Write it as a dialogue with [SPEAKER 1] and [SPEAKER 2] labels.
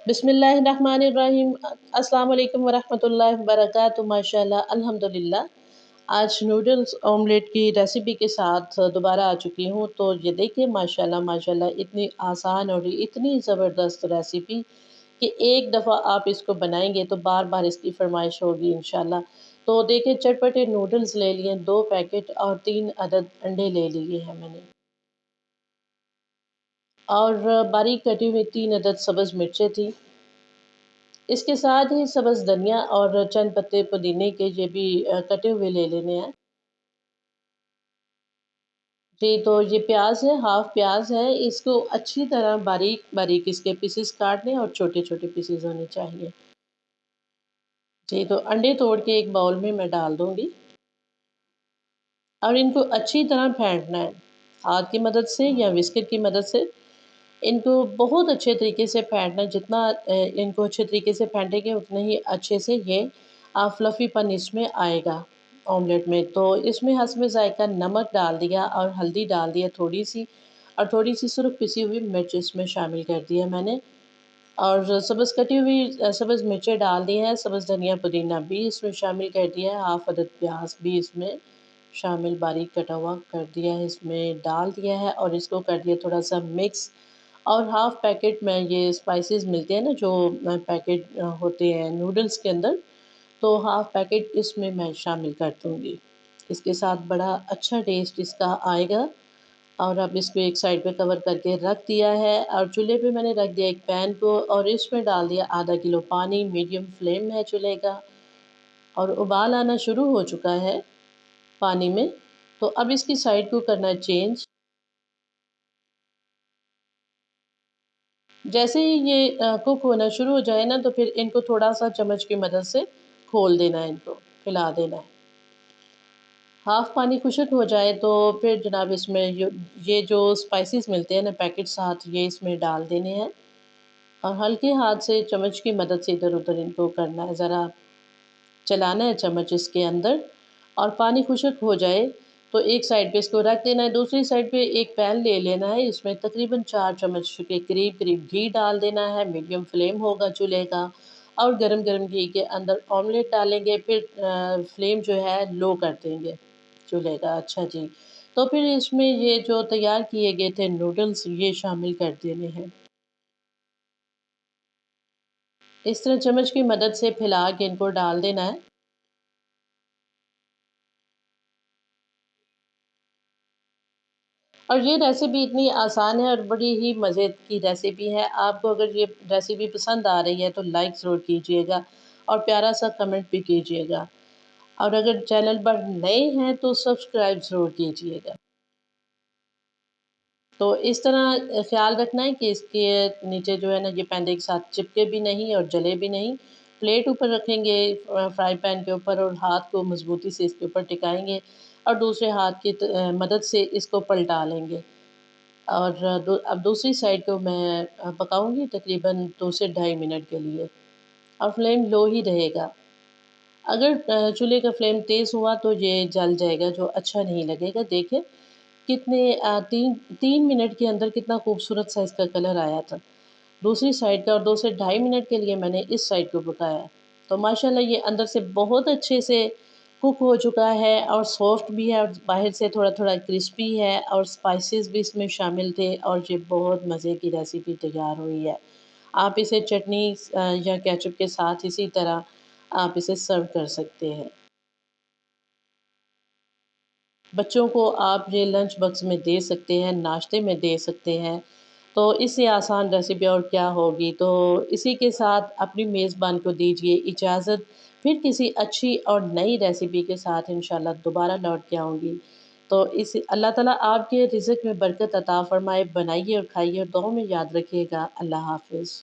[SPEAKER 1] बिस्मिल्लाहिर्रहमानिर्रहीम। अस्सलाम वालेकुम वरहमतुल्लाहि वबरकातुहू। माशाल्लाह अल्हम्दुलिल्लाह। आज नूडल्स ऑमलेट की रेसिपी के साथ दोबारा आ चुकी हूँ। तो ये देखिए माशाल्लाह माशाल्लाह इतनी आसान और इतनी ज़बरदस्त रेसिपी कि एक दफ़ा आप इसको बनाएँगे तो बार-बार इसकी फ़रमाइश होगी इंशाल्लाह। तो देखिए चटपटे नूडल्स ले लिए 2 पैकेट और 3 अदद अंडे ले लिए हैं मैंने। और बारीक कटी हुई 3 अदद सब्ज़ मिर्चें थी। इसके साथ ही सब्ज़ धनिया और चंद पत्ते पुदीने के ये भी कटे हुए ले लेने हैं। जी, तो ये प्याज़ है, हाफ़ प्याज़ है, इसको अच्छी तरह बारीक-बारीक इसके पीसेस काटने और छोटे-छोटे पीसेस होने चाहिए। जी, तो अंडे तोड़ के एक बाउल में मैं डाल दूँगी और इनको अच्छी तरह फेंटना है। हाथ की मदद से या व्हिस्कर की मदद से इनको बहुत अच्छे तरीके से फेंटना है। जितना इनको अच्छे तरीके से फेंटेंगे उतना ही अच्छे से ये फ्लफ़ीपन इसमें आएगा ऑमलेट में। तो इसमें हस्ब ज़ायक़ा नमक डाल दिया और हल्दी डाल दिया थोड़ी-सी और थोड़ी-सी सुर्ख़ पिसी हुई मिर्च इसमें शामिल कर दिया मैंने। और सब्ज़ कटी हुई सब्ज़ मिर्चें डाल दी हैं, सब्ज़ धनिया पुदीना भी इसमें शामिल कर दिया है, हाफ़ अदद प्याज़ भी इसमें शामिल बारीक कटा हुआ कर दिया है, इसमें डाल दिया है और इसको कर दिया थोड़ा-सा मिक्स। और हाफ़ पैकेट में ये स्पाइसेस मिलते हैं ना जो पैकेट होते हैं नूडल्स के अंदर, तो हाफ़ पैकेट इसमें मैं शामिल कर दूँगी। इसके साथ बड़ा अच्छा टेस्ट इसका आएगा। और अब इसको एक साइड पे कवर करके रख दिया है और चूल्हे पे मैंने रख दिया एक पैन को और इसमें डाल दिया आधा किलो पानी, मीडियम फ्लेम है चूल्हे का और उबाल आना शुरू हो चुका है पानी में। तो अब इसकी साइड को करना है चेंज। जैसे ही ये कुक होना शुरू हो जाए ना तो फिर इनको थोड़ा-सा चम्मच की मदद से खोल देना है इनको, हिला देना है। हाफ़ पानी खुश्क हो जाए तो फिर जनाब इसमें ये जो स्पाइसेस मिलते हैं ना पैकेट साथ ये इसमें डाल देने हैं और हल्के हाथ से चम्मच की मदद से इधर-उधर इनको करना है, ज़रा चलाना है चम्मच इसके अंदर और पानी खुश्क हो जाए तो एक साइड पे इसको रख देना है, दूसरी साइड पे एक पैन ले लेना है, इसमें तकरीबन 4 चम्मच के करीब-करीब घी डाल देना है, मीडियम फ्लेम होगा चूल्हे का और गरम-गरम घी के अंदर ऑमलेट डालेंगे, फिर फ्लेम जो है लो कर देंगे चूल्हे का। अच्छा जी, तो फिर इसमें ये जो तैयार किए गए थे नूडल्स ये शामिल कर देने हैं। इस तरह चम्मच की मदद से फैला के इनको डाल देना है। और ये रेसिपी इतनी आसान है और बड़ी ही मज़े की रेसिपी है। आपको अगर ये रेसिपी पसंद आ रही है तो लाइक ज़रूर कीजिएगा और प्यारा-सा कमेंट भी कीजिएगा। और अगर चैनल पर नए हैं तो सब्सक्राइब ज़रूर कीजिएगा। तो इस तरह ख़्याल रखना है कि इसके नीचे जो है ना ये पैन एक साथ चिपके भी नहीं और जले भी नहीं। प्लेट ऊपर रखेंगे फ्राई पैन के ऊपर और हाथ को मज़बूती से इसके ऊपर टिकाएँगे और दूसरे हाथ की मदद से इसको पलटा लेंगे। और अब दूसरी साइड को मैं पकाऊँगी तकरीबन 2 से ढाई मिनट के लिए और फ्लेम लो ही रहेगा। अगर चूल्हे का फ्लेम तेज़ हुआ तो ये जल जाएगा जो अच्छा नहीं लगेगा। देखिए कितने 3 मिनट के अंदर कितना खूबसूरत सा इसका कलर आया था। दूसरी साइड का और 2 से ढाई मिनट के लिए मैंने इस साइड को पकाया। तो माशाल्लाह ये अंदर से बहुत अच्छे से कुक हो चुका है और सॉफ्ट भी है और बाहर से थोड़ा-थोड़ा क्रिस्पी है और स्पाइसेस भी इसमें शामिल थे और ये बहुत मज़े की रेसिपी तैयार हुई है। आप इसे चटनी या केचप के साथ इसी तरह आप इसे सर्व कर सकते हैं। बच्चों को आप ये लंच बॉक्स में दे सकते हैं, नाश्ते में दे सकते हैं। तो इससे आसान रेसिपी और क्या होगी। तो इसी के साथ अपनी मेज़बान को दीजिए इजाज़त। फिर किसी अच्छी और नई रेसिपी के साथ इंशाल्लाह दोबारा लौट के आऊँगी। तो इस अल्लाह ताला आपके रिज़्क में बरकत अता फ़रमाए, बनाइए और खाइए और दुआ में याद रखिएगा। अल्लाह हाफ़िज़।